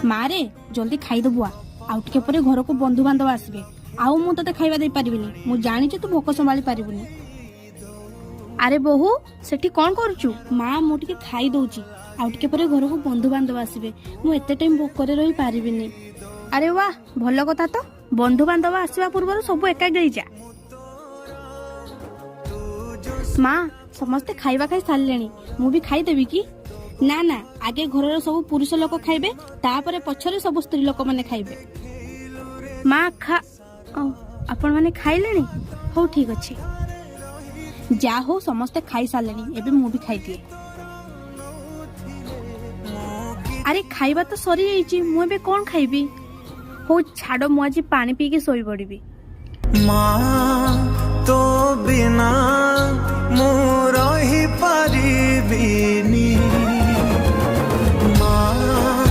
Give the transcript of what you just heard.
मारे जल्दी खाईदेबु आउ टिके परे घर को बंधु बांधव आसबे आउ मु तते खाइबा दे पारिबिनी मु जानि तू भोक संभाली पारिबुनी। अरे बहु सेठी कौन करूचु? माँ मु टिके खाई दउची आउ टिके परे घर को बंधु बांधव आसबे मु एते टाइम भोकरे रही पारिबिनी। अरे वाह भल कथा तो बंधु बांधव आसवा पूर्व सब एका जा। माँ समस्ते खाइबा खाई सारले मु भी खाईदेवी कि? ना ना आगे घर सब पुरुष लोक खाइबे तापरे पछरे सब स्त्री लोक माने खाइबे। माँ खा आपण माने खाइलेनी हो ठीक अच्छे जा हो समस्ते खाई सारले एबे मु भी खाई दिए। अरे खाइबा तो सरी जाइची मु एबे कोन खाइबी हो छाड़ो मु आज पानी पी के सोई पड़िबी। माँ तो बिना मु रही पारिबिनी।